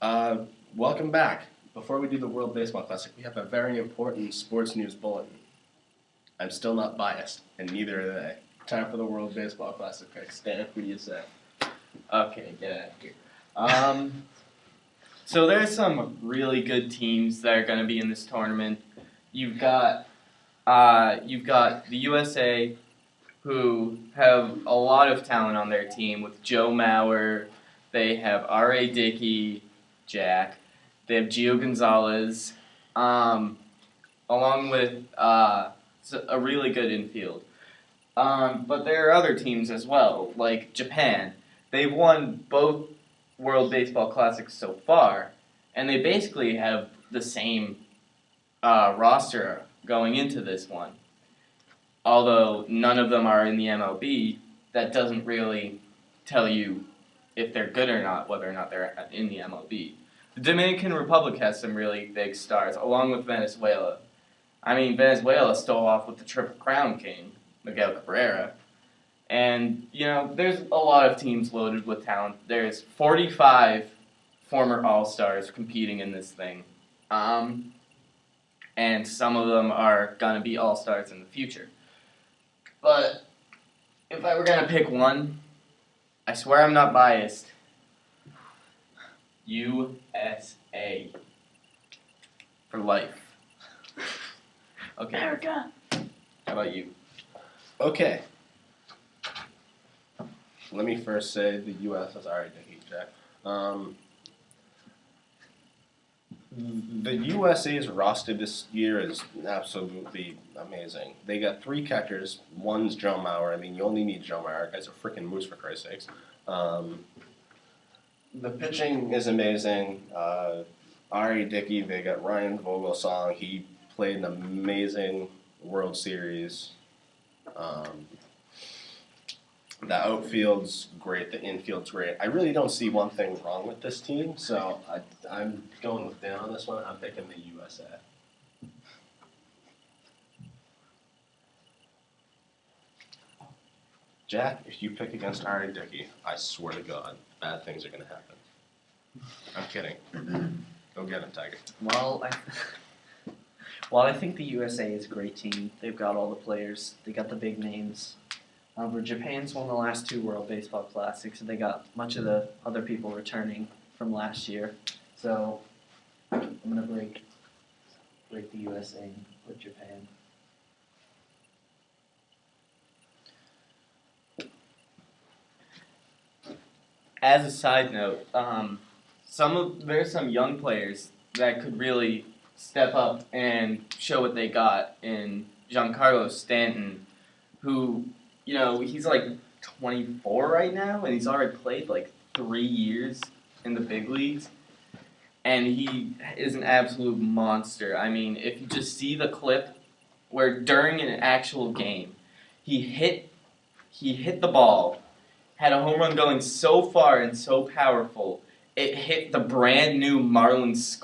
Welcome back. Before we do the World Baseball Classic, we have a very important sports news bulletin. I'm still not biased, and neither are they. Time for the World Baseball Classic picks. Stan, who do you say? Okay, get out of here. So there's some really good teams that are going to be in this tournament. You've got the USA, who have a lot of talent on their team with Joe Mauer. They have R.A. Dickey, Jack. They have Gio Gonzalez, along with a really good infield. But there are other teams as well, like Japan. They've won both World Baseball Classics so far, and they basically have the same roster going into this one. Although none of them are in the MLB, that doesn't really tell you if they're good or not, whether or not they're in the MLB. The Dominican Republic has some really big stars, along with Venezuela. I mean, Venezuela stole off with the Triple Crown King, Miguel Cabrera. And, there's a lot of teams loaded with talent. There's 45 former All-Stars competing in this thing. And some of them are going to be All-Stars in the future. But if I were going to pick one, I swear I'm not biased. USA. For life. Okay. America. How about you? Okay. Let me first say the U.S. has already defeated Jack. The USA's roster this year is absolutely amazing. They got 3 catchers. One's Joe Mauer. I mean, you only need Joe Mauer. Guy's a freaking moose, for Christ's sakes. The pitching is amazing. R.A. Dickey, they got Ryan Vogelsong. He played an amazing World Series. The outfield's great. The infield's great. I really don't see one thing wrong with this team, so I'm going with Dan on this one. I'm picking the USA. Jack, if you pick against R.A. Dickey, I swear to God, bad things are going to happen. I'm kidding. Go get him, Tiger. I think the USA is a great team. They've got all the players. They got the big names. But Japan's won the last 2 World Baseball Classics, and they got much of the other people returning from last year. So I'm gonna break the USA and put Japan. As a side note, there's some young players that could really step up and show what they got in Giancarlo Stanton, who, he's like 24 right now, and he's already played like 3 years in the big leagues, and he is an absolute monster. I mean, if you just see the clip where during an actual game, he hit the ball, had a home run going so far and so powerful, it hit the brand new Marlins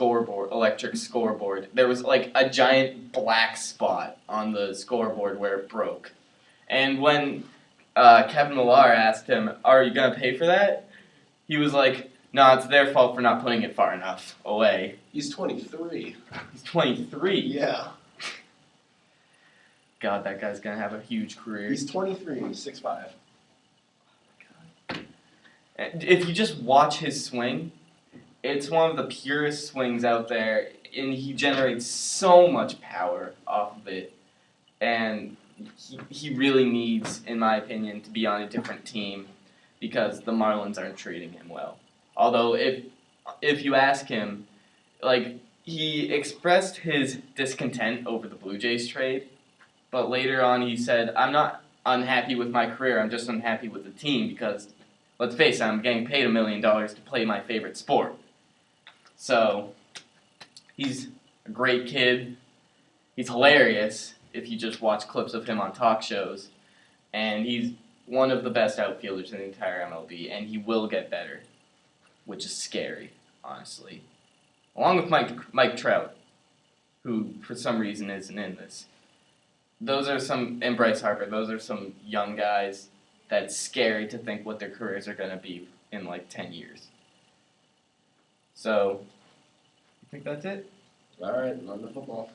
electric scoreboard. There was like a giant black spot on the scoreboard where it broke. And when Kevin Millar asked him, "Are you going to pay for that?" he was like, "No, it's their fault for not putting it far enough away." He's 23. He's 23. Yeah. God, that guy's going to have a huge career. He's 23 and he's 6'5". If you just watch his swing, it's one of the purest swings out there, and he generates so much power off of it. And he really needs, in my opinion, to be on a different team because the Marlins aren't treating him well. Although if you ask him, he expressed his discontent over the Blue Jays trade, but later on he said, "I'm not unhappy with my career, I'm just unhappy with the team because, let's face it, I'm getting paid $1 million to play my favorite sport." So, he's a great kid. He's hilarious if you just watch clips of him on talk shows. And he's one of the best outfielders in the entire MLB, and he will get better, which is scary, honestly. Along with Mike Trout, who for some reason isn't in this. And Bryce Harper, those are some young guys that's scary to think what their careers are going to be in 10 years. So, I think that's it. All right, on to football.